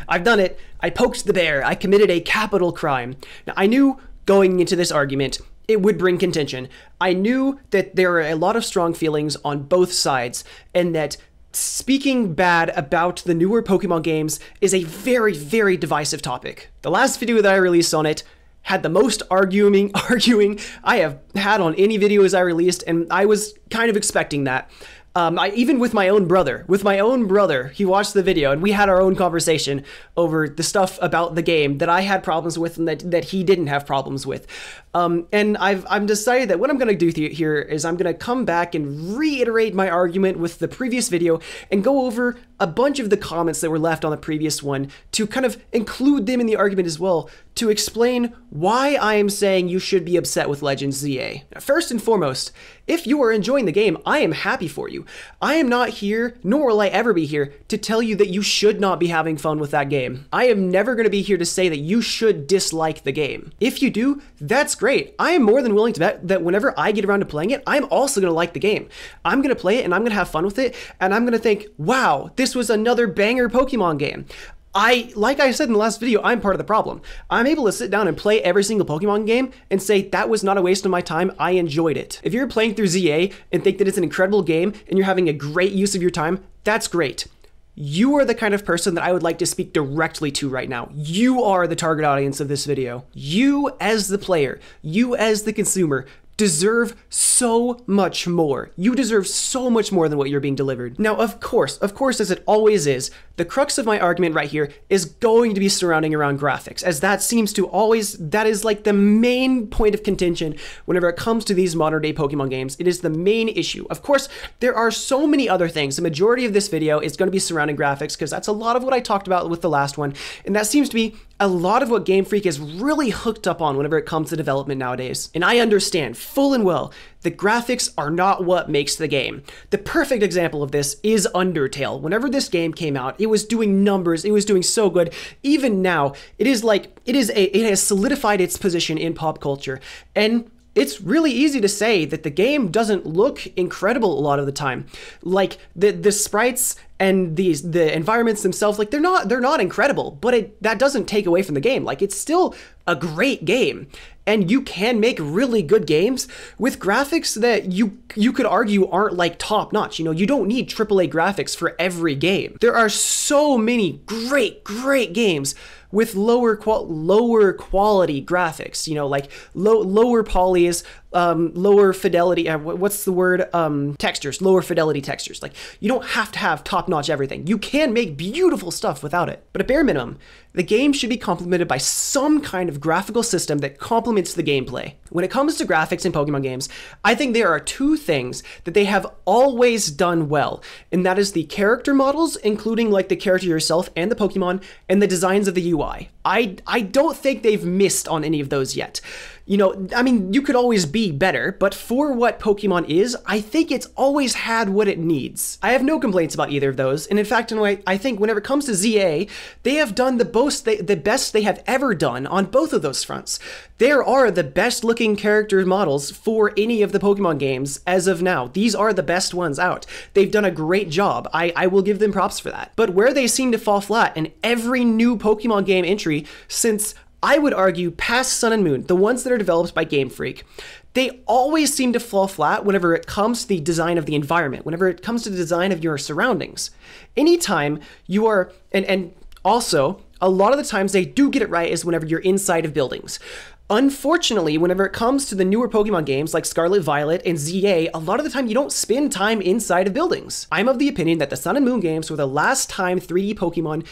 I've done it. I poked the bear. I committed a capital crime. Now, I knew going into this argument, it would bring contention. I knew that there are a lot of strong feelings on both sides, and that speaking bad about the newer Pokemon games is a very, very divisive topic. The last video that I released on it had the most arguing I have had on any videos I released, and I was kind of expecting that. Even with my own brother, he watched the video and we had our own conversation over the stuff about the game that I had problems with and that he didn't have problems with. And I've decided that what I'm going to do here is I'm going to come back and reiterate my argument with the previous video and go over a bunch of the comments that were left on the previous one to kind of include them in the argument as well, to explain why I am saying you should be upset with Legends ZA. Now, first and foremost, if you are enjoying the game, I am happy for you. I am not here, nor will I ever be here, to tell you that you should not be having fun with that game. I am never going to be here to say that you should dislike the game. If you do, that's great. I am more than willing to bet that whenever I get around to playing it, I'm also going to like the game. I'm going to play it and I'm going to have fun with it, and I'm going to think, wow, this was another banger Pokemon game. Like I said in the last video, I'm part of the problem. I'm able to sit down and play every single Pokemon game and say that was not a waste of my time, I enjoyed it. If you're playing through ZA and think that it's an incredible game and you're having a great use of your time, that's great. You are the kind of person that I would like to speak directly to right now. You are the target audience of this video. You as the player, you as the consumer, deserve so much more. You deserve so much more than what you're being delivered. Now, of course, as it always is, the crux of my argument right here is going to be surrounding around graphics, as that seems to always, that is like the main point of contention whenever it comes to these modern day Pokemon games. It is the main issue. Of course, there are so many other things. The majority of this video is going to be surrounding graphics, because that's a lot of what I talked about with the last one, and that seems to be a lot of what Game Freak is really hooked up on whenever it comes to development nowadays. And I understand full and well the graphics are not what makes the game. The perfect example of this is Undertale. Whenever this game came out, it was doing numbers, it was doing so good. Even now, it has solidified its position in pop culture. And it's really easy to say that the game doesn't look incredible a lot of the time. Like the sprites and the environments themselves, like they're not incredible, but that doesn't take away from the game. Like, it's still a great game. And you can make really good games with graphics that you could argue aren't like top notch. You know, you don't need AAA graphics for every game. There are so many great games with lower quality graphics, you know, like lower polys, lower fidelity, what's the word? Textures, lower fidelity textures. Like, you don't have to have top-notch everything. You can make beautiful stuff without it. But at bare minimum, the game should be complemented by some kind of graphical system that complements the gameplay. When it comes to graphics in Pokemon games, I think there are two things that they have always done well, and that is the character models, including like the character yourself and the Pokemon, and the designs of the UI. I don't think they've missed on any of those yet. You know, I mean, you could always be better, but for what Pokemon is, I think it's always had what it needs. I have no complaints about either of those, and in fact, in a way, I think whenever it comes to ZA, they have done the best they have ever done on both of those fronts. There are the best looking character models for any of the Pokemon games as of now. These are the best ones out. They've done a great job. I will give them props for that. But where they seem to fall flat in every new Pokemon game entry since, I would argue, past Sun and Moon, the ones that are developed by Game Freak, they always seem to fall flat whenever it comes to the design of the environment, whenever it comes to the design of your surroundings. Anytime you are, and also, a lot of the times they do get it right is whenever you're inside of buildings. Unfortunately, whenever it comes to the newer Pokemon games like Scarlet Violet and ZA, a lot of the time you don't spend time inside of buildings. I'm of the opinion that the Sun and Moon games were the last time 3D Pokemon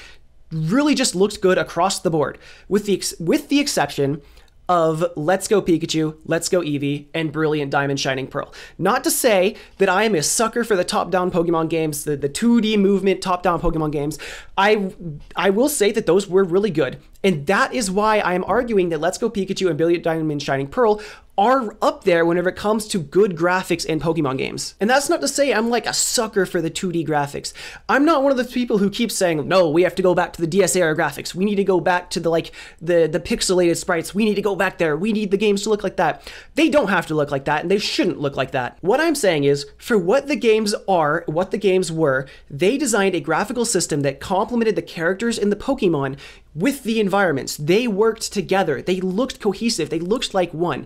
really just looked good across the board, with the exception of Let's Go Pikachu, Let's Go Eevee, and Brilliant Diamond Shining Pearl. Not to say that I am a sucker for the top-down Pokemon games, the 2D movement top-down Pokemon games. I will say that those were really good, and that is why I am arguing that Let's Go Pikachu and Brilliant Diamond Shining Pearl are up there whenever it comes to good graphics in Pokemon games. And that's not to say I'm like a sucker for the 2D graphics. I'm not one of those people who keeps saying, no, we have to go back to the DS era graphics. We need to go back to the pixelated sprites. We need to go back there. We need the games to look like that. They don't have to look like that, and they shouldn't look like that. What I'm saying is, for what the games are, what the games were, they designed a graphical system that complemented the characters in the Pokemon with the environments. They worked together. They looked cohesive. They looked like one.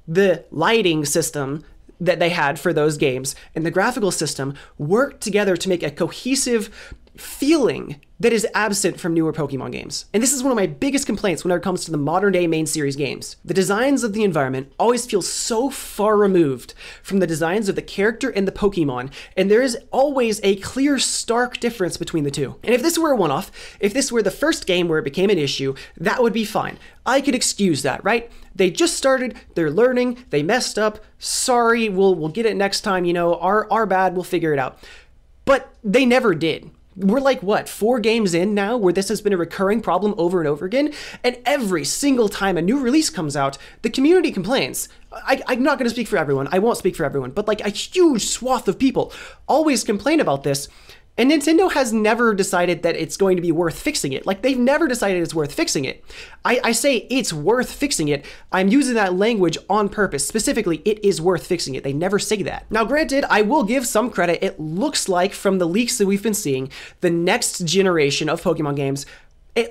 The lighting system that they had for those games and the graphical system worked together to make a cohesive feeling that is absent from newer Pokemon games. And this is one of my biggest complaints when it comes to the modern day main series games. The designs of the environment always feel so far removed from the designs of the character and the Pokemon, and there is always a clear, stark difference between the two. And if this were a one-off, if this were the first game where it became an issue, that would be fine. I could excuse that, right? They just started, they're learning, they messed up, sorry, we'll get it next time, you know, our bad, we'll figure it out. But they never did. We're like, what, 4 games in now where this has been a recurring problem over and over again? And every single time a new release comes out, the community complains. I'm not going to speak for everyone. I won't speak for everyone. But like a huge swath of people always complain about this. And Nintendo has never decided that it's going to be worth fixing it. Like, they've never decided it's worth fixing it. I say it's worth fixing it. I'm using that language on purpose. Specifically, it is worth fixing it. They never say that. Now, granted, I will give some credit. It looks like, from the leaks that we've been seeing, the next generation of Pokemon games,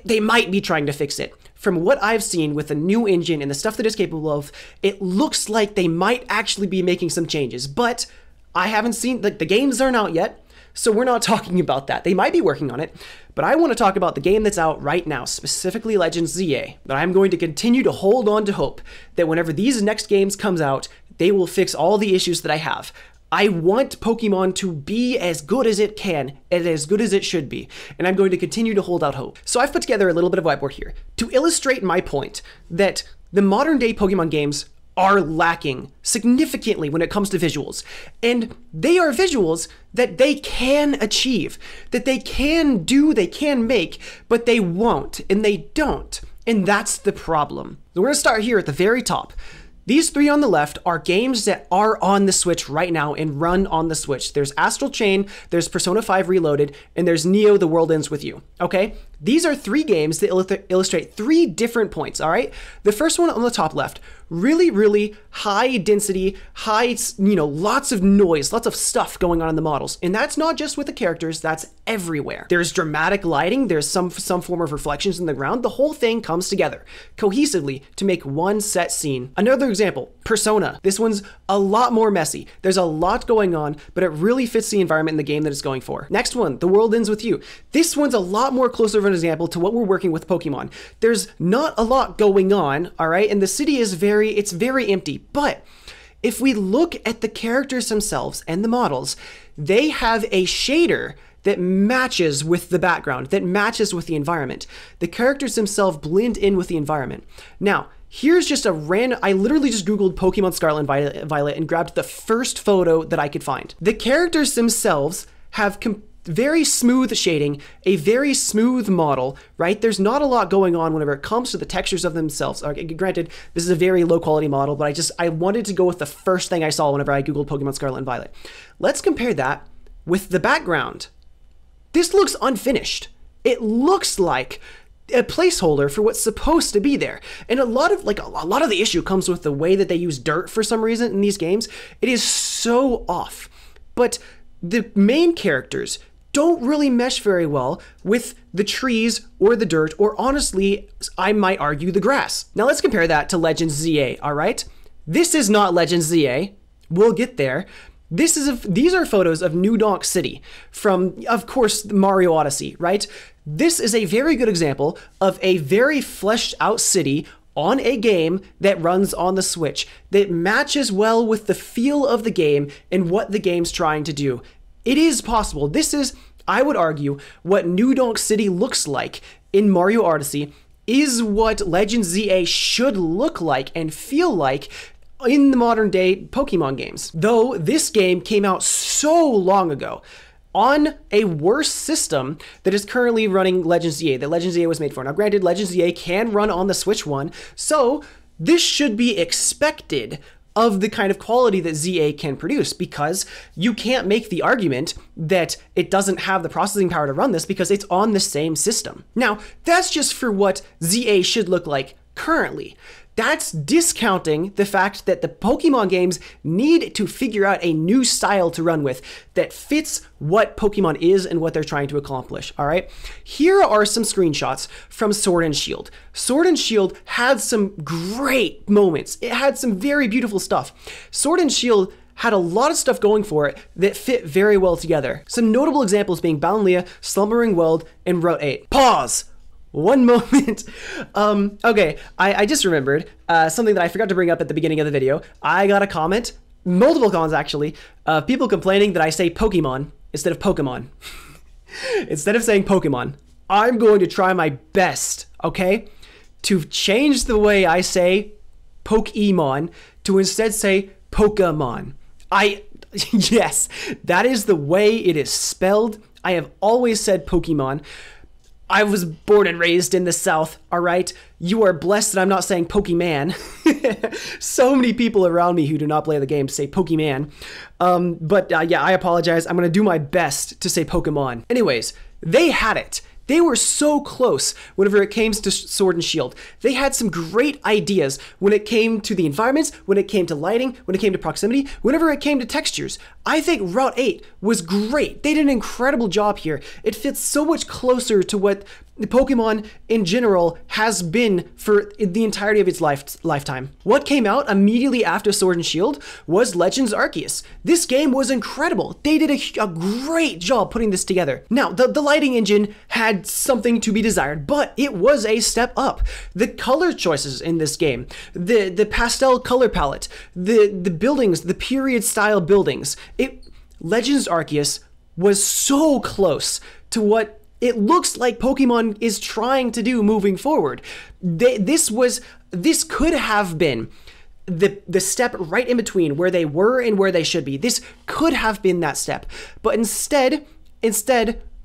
they might be trying to fix it. From what I've seen with the new engine and the stuff that it's capable of, it looks like they might actually be making some changes. But I haven't seen, the games aren't out yet. So we're not talking about that. They might be working on it, but I want to talk about the game that's out right now, specifically Legends ZA. But I'm going to continue to hold on to hope that whenever these next games comes out, they will fix all the issues that I have. I want Pokemon to be as good as it can and as good as it should be, and I'm going to continue to hold out hope. So I've put together a little bit of whiteboard here to illustrate my point that the modern day Pokemon games are lacking significantly when it comes to visuals. And they are visuals that they can achieve, that they can do, they can make, but they won't, and they don't. And that's the problem. So we're gonna start here at the very top. These 3 on the left are games that are on the Switch right now and run on the Switch. There's Astral Chain, there's Persona 5 Reloaded, and there's Neo: The World Ends With You, okay? These are 3 games that illustrate 3 different points, all right? The first one on the top left, really, really high density, lots of noise, lots of stuff going on in the models. And that's not just with the characters, that's everywhere. There's dramatic lighting, there's some form of reflections in the ground. The whole thing comes together cohesively to make one set scene. Another example, Persona. This one's a lot more messy. There's a lot going on, but it really fits the environment in the game that it's going for. Next one, The World Ends With You. This one's a lot more closer of an example to what we're working with Pokemon. There's not a lot going on, all right? And the city is very empty. But if we look at the characters themselves and the models, they have a shader that matches with the background, that matches with the environment. The characters themselves blend in with the environment. Now, here's just a random, I literally just Googled Pokemon Scarlet and Violet and grabbed the first photo that I could find. The characters themselves have very smooth shading, a very smooth model, right? There's not a lot going on whenever it comes to the textures of themselves. Granted, this is a very low quality model, but I wanted to go with the first thing I saw whenever I Googled Pokemon Scarlet and Violet. Let's compare that with the background. This looks unfinished. It looks like a placeholder for what's supposed to be there. And a lot of the issue comes with the way that they use dirt for some reason in these games. It is so off. But the main characters don't really mesh very well with the trees or the dirt, or honestly, I might argue the grass. Now let's compare that to Legends ZA, all right? This is not Legends ZA. We'll get there. These are photos of New Donk City from, of course, Mario Odyssey, right? This is a very good example of a very fleshed out city on a game that runs on the Switch that matches well with the feel of the game and what the game's trying to do. It is possible. This is, I would argue, what New Donk City looks like in Mario Odyssey is what Legends ZA should look like and feel like in the modern day Pokemon games. Though this game came out so long ago on a worse system that is currently running Legends ZA, that Legends ZA was made for. Now granted, Legends ZA can run on the Switch 1, so this should be expected, of the kind of quality that ZA can produce, because you can't make the argument that it doesn't have the processing power to run this because it's on the same system. Now, that's just for what ZA should look like currently. That's discounting the fact that the Pokemon games need to figure out a new style to run with that fits what Pokemon is and what they're trying to accomplish, all right? Here are some screenshots from Sword and Shield. Sword and Shield had some great moments. It had some very beautiful stuff. Sword and Shield had a lot of stuff going for it that fit very well together. Some notable examples being Battlelia, Slumbering World, and Route 8. Pause! One moment. Okay, I just remembered something that I forgot to bring up at the beginning of the video. I got a comment, multiple comments actually, of people complaining that I say Pokemon instead of Pokemon. Instead of saying Pokemon, I'm going to try my best, okay, to change the way I say Pokemon to instead say Pokemon. Yes, that is the way it is spelled. I have always said Pokemon. I was born and raised in the South, all right? You are blessed that I'm not saying Pokemon. So many people around me who do not play the game say Pokemon. Yeah, I apologize. I'm going to do my best to say Pokemon. Anyways, they had it. They were so close whenever it came to Sword and Shield. They had some great ideas when it came to the environments, when it came to lighting, when it came to proximity, whenever it came to textures. I think Route 8 was great. They did an incredible job here. It fits so much closer to what Pokemon in general has been for the entirety of its lifetime. What came out immediately after Sword and Shield was Legends Arceus. This game was incredible. They did a great job putting this together. Now, the lighting engine had something to be desired, but it was a step up. The color choices in this game, the pastel color palette, the buildings, the period style buildings, Legends Arceus was so close to what it looks like Pokemon is trying to do moving forward. This could have been the step right in between where they were and where they should be. This could have been that step, but instead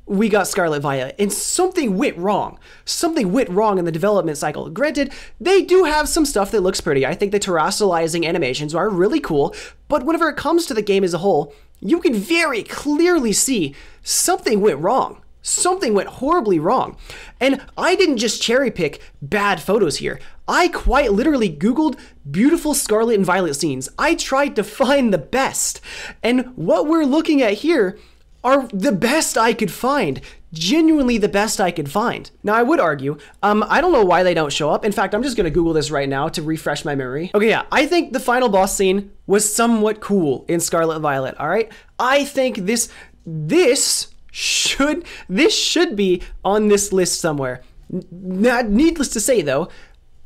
we got Scarlet Violet, and something went wrong. Something went wrong in the development cycle. Granted, they do have some stuff that looks pretty. I think the terrestrializing animations are really cool, but whenever it comes to the game as a whole, you can very clearly see something went wrong. Something went horribly wrong. And I didn't just cherry pick bad photos here. I quite literally Googled beautiful Scarlet and Violet scenes. I tried to find the best. And what we're looking at here are the best I could find. Genuinely the best I could find. Now, I would argue, I don't know why they don't show up. In fact, I'm just gonna Google this right now to refresh my memory. Okay, yeah, I think the final boss scene was somewhat cool in Scarlet Violet, all right? I think this should be on this list somewhere. Needless to say, though,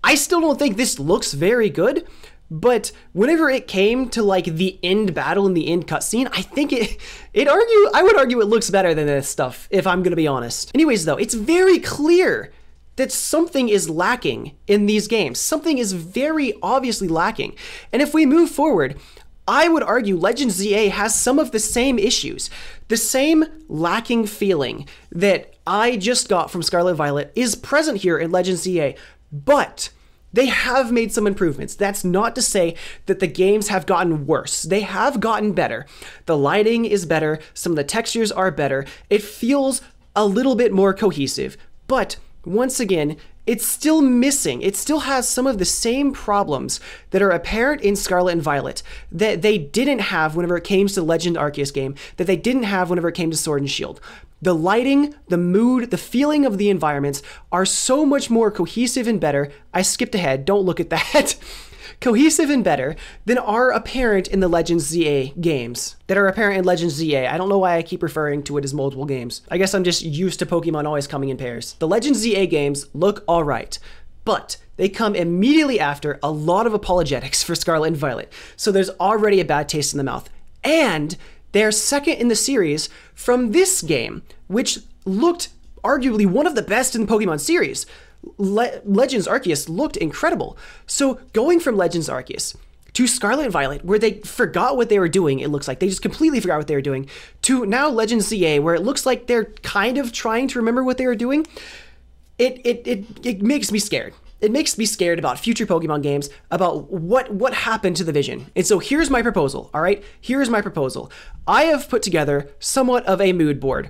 I still don't think this looks very good. But whenever it came to like the end battle and the end cutscene, I think I would argue it looks better than this stuff, if I'm gonna be honest. Anyways, though, it's very clear that something is lacking in these games. Something is very obviously lacking. And if we move forward, I would argue Legends ZA has some of the same issues. The same lacking feeling that I just got from Scarlet Violet is present here in Legends ZA, but they have made some improvements. That's not to say that the games have gotten worse. They have gotten better. The lighting is better. Some of the textures are better. It feels a little bit more cohesive. But once again, it's still missing. It still has some of the same problems that are apparent in Scarlet and Violet that they didn't have whenever it came to the Legend Arceus game, that they didn't have whenever it came to Sword and Shield. The lighting, the mood, the feeling of the environments are so much more cohesive and better. I skipped ahead, don't look at that. Cohesive and better than are apparent in the Legends ZA games. That are apparent in Legends ZA. I don't know why I keep referring to it as multiple games. I guess I'm just used to Pokemon always coming in pairs. The Legends ZA games look alright, but they come immediately after a lot of apologetics for Scarlet and Violet. So there's already a bad taste in the mouth. And they're second in the series from this game, which looked arguably one of the best in the Pokemon series. Legends Arceus looked incredible. So going from Legends Arceus to Scarlet and Violet, where they forgot what they were doing, it looks like. They just completely forgot what they were doing, to now Legends ZA, where it looks like they're kind of trying to remember what they were doing, it makes me scared. it makes me scared about future Pokemon games, about what happened to the vision. And so here's my proposal, all right? Here's my proposal. I have put together somewhat of a mood board,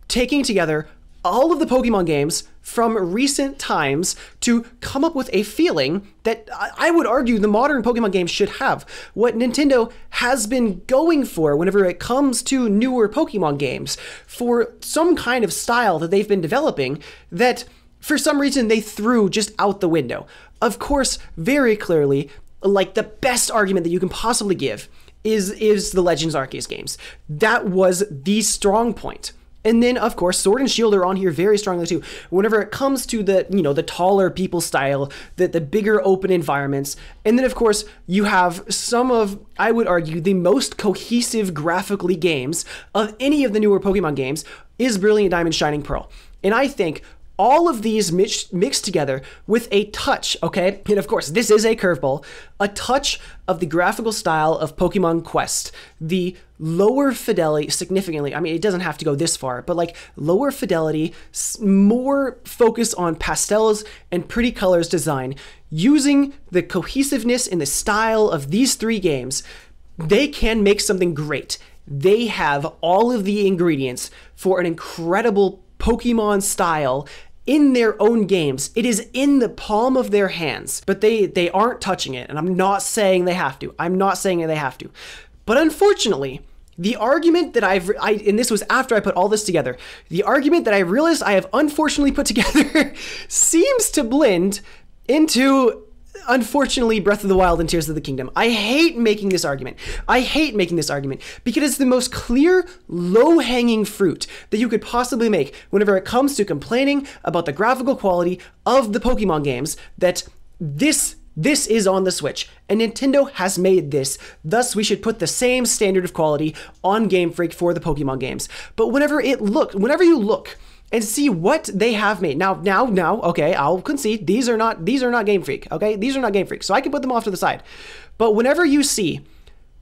taking together all of the Pokemon games from recent times to come up with a feeling that I would argue the modern Pokemon games should have. What Nintendo has been going for whenever it comes to newer Pokemon games, for some kind of style that they've been developing that for some reason they threw just out the window. Of course, very clearly, like the best argument that you can possibly give is the Legends Arceus games. That was the strong point. And then, of course, Sword and Shield are on here very strongly too. Whenever it comes to the, the taller people style, the bigger open environments. And then, of course, you have some of, I would argue, the most cohesive graphically games of any of the newer Pokemon games is Brilliant Diamond, Shining Pearl. And I think all of these mixed together with a touch, okay? And of course, this is a curveball, a touch of the graphical style of Pokemon Quest, the lower fidelity, significantly, I mean, it doesn't have to go this far, but like lower fidelity, more focus on pastels and pretty colors design, using the cohesiveness in the style of these three games, they can make something great. They have all of the ingredients for an incredible Pokemon style in their own games. It is in the palm of their hands, but they aren't touching it. And I'm not saying they have to. I'm not saying they have to. But unfortunately, the argument that and this was after I put all this together, the argument that I realized I have unfortunately put together seems to blend into, unfortunately, Breath of the Wild and Tears of the Kingdom. I hate making this argument. I hate making this argument because it's the most clear, low-hanging fruit that you could possibly make whenever it comes to complaining about the graphical quality of the Pokemon games, that this is on the Switch, and Nintendo has made this. Thus, we should put the same standard of quality on Game Freak for the Pokemon games. But whenever you look and see what they have made. Now, okay, I'll concede, these are not Game Freak, okay? These are not Game Freak, so I can put them off to the side. But whenever you see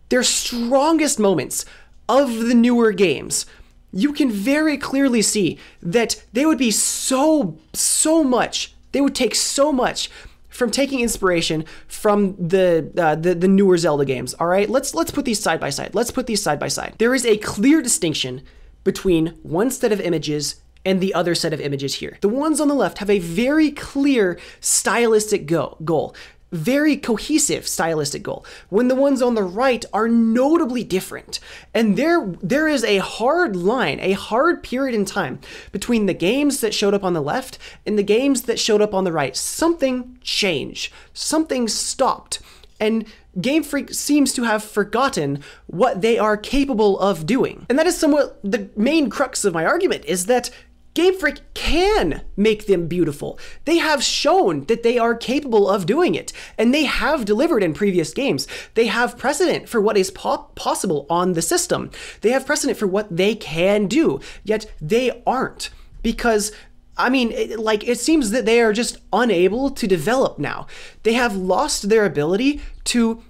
their strongest moments of the newer games, you can very clearly see that they would be they would take so much from taking inspiration from the newer Zelda games, all right? Let's put these side by side. Let's put these side by side. There is a clear distinction between one set of images and the other set of images here. The ones on the left have a very clear stylistic goal, very cohesive stylistic goal, when the ones on the right are notably different. And there is a hard line, a hard period in time between the games that showed up on the left and the games that showed up on the right. Something changed, something stopped, and Game Freak seems to have forgotten what they are capable of doing. And that is somewhat the main crux of my argument, is that Game Freak can make them beautiful. They have shown that they are capable of doing it, and they have delivered in previous games. They have precedent for what is possible on the system. They have precedent for what they can do, yet they aren't. Because, I mean, it seems that they are just unable to develop now. They have lost their ability to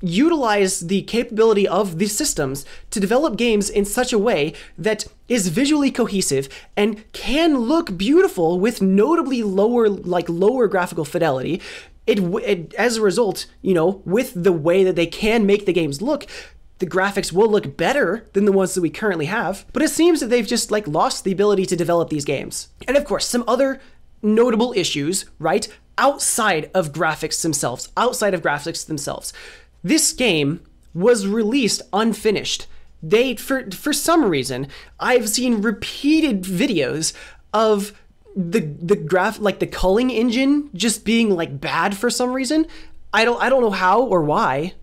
utilize the capability of these systems to develop games in such a way that is visually cohesive and can look beautiful with notably lower graphical fidelity. As a result, with the way that they can make the games look, the graphics will look better than the ones that we currently have. But it seems that they've just lost the ability to develop these games. And of course, some other notable issues, right, outside of graphics themselves. This game was released unfinished. For some reason, I've seen repeated videos of the culling engine just being bad for some reason. I don't know how or why.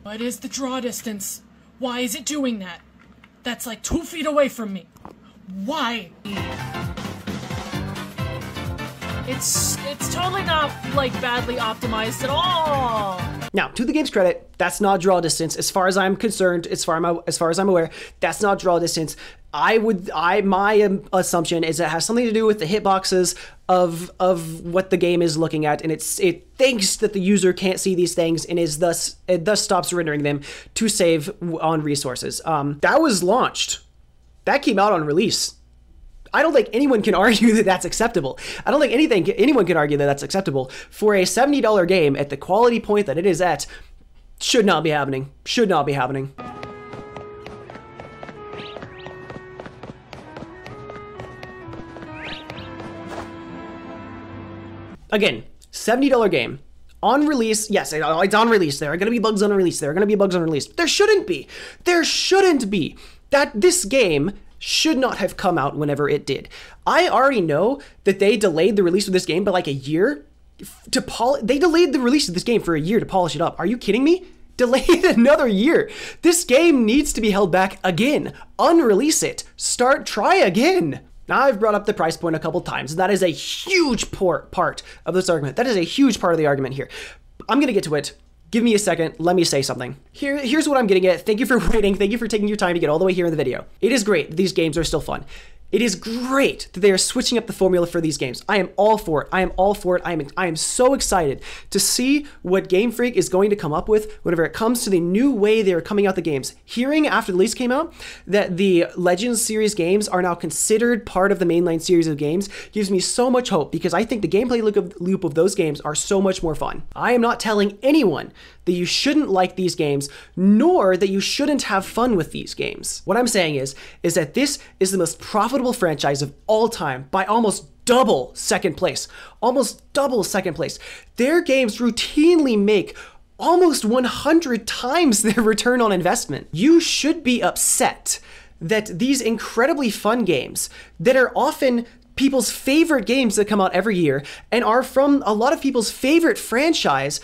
What is the draw distance? Why is it doing that? That's 2 feet away from me. Why? It's totally not badly optimized at all. Now, to the game's credit, that's not draw distance. As far as I'm concerned, as far as I'm aware, that's not draw distance. My assumption is it has something to do with the hitboxes of what the game is looking at, and it thinks that the user can't see these things, and it thus stops rendering them to save on resources. That was launched. That came out on release. I don't think anyone can argue that that's acceptable. I don't think anyone can argue that that's acceptable for a $70 game at the quality point that it is at. Should not be happening. Should not be happening. Again, $70 game. On release, yes, it's on release. There are going to be bugs on release. There are going to be bugs on release. There shouldn't be. There shouldn't be. That this game should not have come out whenever it did. I already know that they delayed the release of this game by like a year they delayed the release of this game for a year to polish it up. Are you kidding me? Delayed another year. This game needs to be held back again. Unrelease it. Try again. Now, I've brought up the price point a couple times, and that is a huge part of this argument. That is a huge part of the argument here. I'm going to get to it. Give me a second. Let me say something. Here's what I'm getting at. Thank you for waiting. Thank you for taking your time to get all the way here in the video. It is great that these games are still fun. It is great that they are switching up the formula for these games. I am all for it. I am all for it. I am so excited to see what Game Freak is going to come up with whenever it comes to the new way they are coming out the games. Hearing after the release came out that the Legends series games are now considered part of the mainline series of games gives me so much hope, because I think the gameplay loop of those games are so much more fun. I am not telling anyone that you shouldn't like these games, nor that you shouldn't have fun with these games. What I'm saying is that this is the most profitable franchise of all time by almost double second place. Almost double second place. Their games routinely make almost 100 times their return on investment. You should be upset that these incredibly fun games that are often people's favorite games that come out every year and are from a lot of people's favorite franchise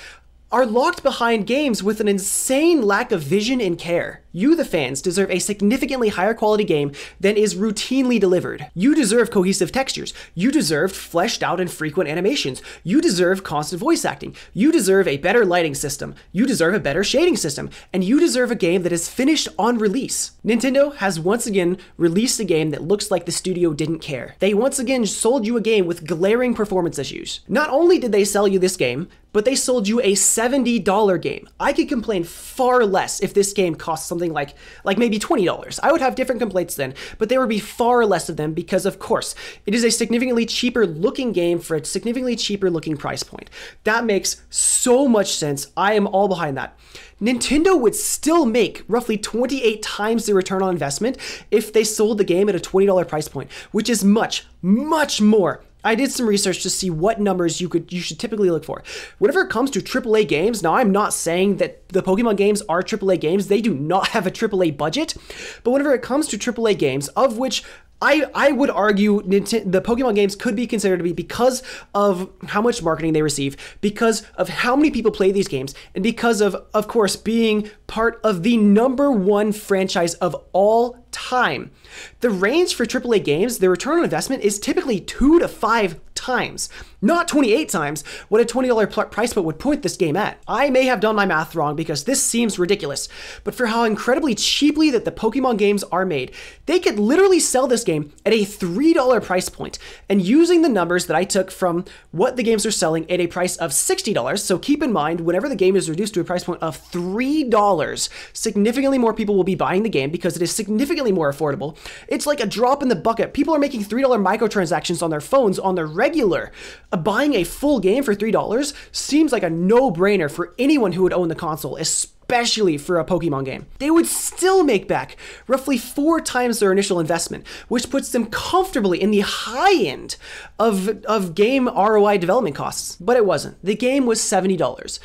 are locked behind games with an insane lack of vision and care. You, the fans, deserve a significantly higher quality game than is routinely delivered. You deserve cohesive textures. You deserve fleshed out and frequent animations. You deserve constant voice acting. You deserve a better lighting system. You deserve a better shading system. And you deserve a game that is finished on release. Nintendo has once again released a game that looks like the studio didn't care. They once again sold you a game with glaring performance issues. Not only did they sell you this game, but they sold you a $70 game. I could complain far less if this game cost something like maybe $20. I would have different complaints then, but there would be far less of them because, of course, it is a significantly cheaper looking game for a significantly cheaper looking price point. That makes so much sense. I am all behind that. Nintendo would still make roughly 28 times the return on investment if they sold the game at a $20 price point, which is much, much more. I did some research to see what numbers you should typically look for. Whenever it comes to AAA games, now I'm not saying that the Pokemon games are AAA games. They do not have a AAA budget. But whenever it comes to AAA games, of which I would argue the Pokemon games could be considered to be because of how much marketing they receive, because of how many people play these games, and because of course, being part of the #1 franchise of all time. The range for AAA games, the return on investment is typically 2 to 5 times, not 28 times what a $20 price point would point this game at. I may have done my math wrong because this seems ridiculous, but for how incredibly cheaply that the Pokemon games are made, they could literally sell this game at a $3 price point. And using the numbers that I took from what the games are selling at a price of $60, so keep in mind, whenever the game is reduced to a price point of $3, significantly more people will be buying the game because it is significantly more affordable. It's like a drop in the bucket. People are making $3 microtransactions on their phones on their regular. Buying a full game for $3 seems like a no-brainer for anyone who would own the console, especially for a Pokemon game. They would still make back roughly 4 times their initial investment, which puts them comfortably in the high end of game ROI development costs. But it wasn't. The game was $70.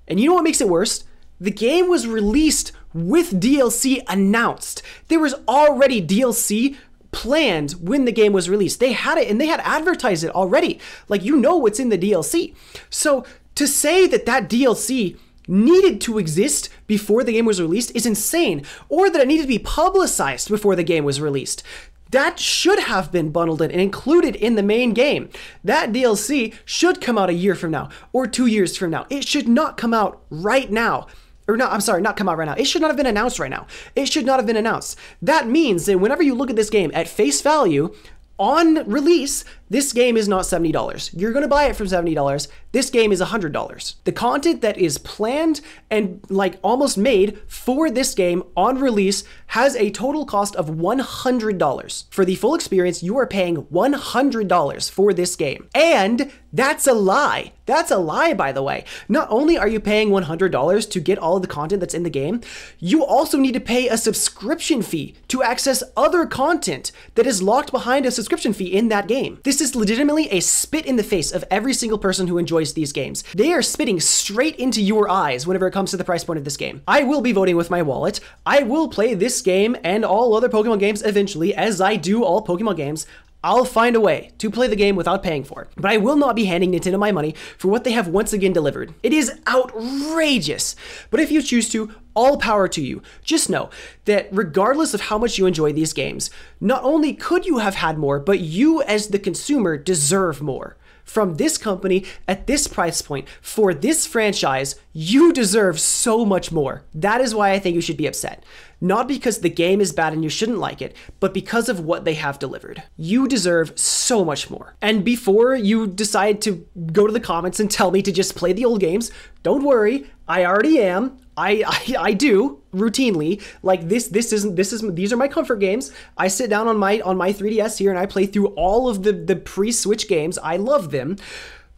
And you know what makes it worse? The game was released with DLC announced. There was already DLC planned when the game was released. They had it and they had advertised it already. Like, you know what's in the DLC. So to say that that DLC needed to exist before the game was released is insane, or that it needed to be publicized before the game was released. That should have been bundled in and included in the main game. That DLC should come out a year from now or 2 years from now. It should not come out right now. Or no, I'm sorry, not come out right now. It should not have been announced right now. It should not have been announced. That means that whenever you look at this game at face value, on release, This game is not $70. You're going to buy it for $70. This game is $100. The content that is planned and like almost made for this game on release has a total cost of $100. For the full experience, you are paying $100 for this game. And that's a lie. That's a lie, by the way. Not only are you paying $100 to get all of the content that's in the game, you also need to pay a subscription fee to access other content that is locked behind a subscription fee in that game. This is legitimately a spit in the face of every single person who enjoys these games. They are spitting straight into your eyes whenever it comes to the price point of this game. I will be voting with my wallet. I will play this game and all other Pokemon games eventually, as I do all Pokemon games. I'll find a way to play the game without paying for it, but I will not be handing Nintendo my money for what they have once again delivered. It is outrageous, but if you choose to, all power to you. Just know that regardless of how much you enjoy these games, not only could you have had more, but you as the consumer deserve more. From this company, at this price point, for this franchise, you deserve so much more. That is why I think you should be upset. Not because the game is bad and you shouldn't like it, but because of what they have delivered. You deserve so much more. And before you decide to go to the comments and tell me to just play the old games, don't worry, I already am. I do routinely. Like these are my comfort games. I sit down on my 3DS here and I play through all of the pre-Switch games. I love them.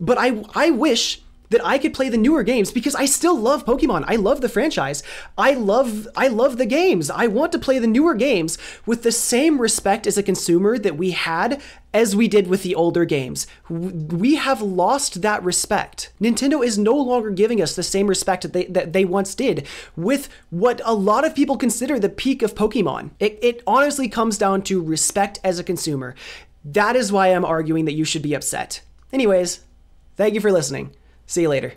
But I wish that I could play the newer games because I still love Pokemon. I love the franchise. I love the games. I want to play the newer games with the same respect as a consumer that we had as we did with the older games. We have lost that respect. Nintendo is no longer giving us the same respect that they once did with what a lot of people consider the peak of Pokemon. It honestly comes down to respect as a consumer. That is why I'm arguing that you should be upset. Anyways, thank you for listening. See you later.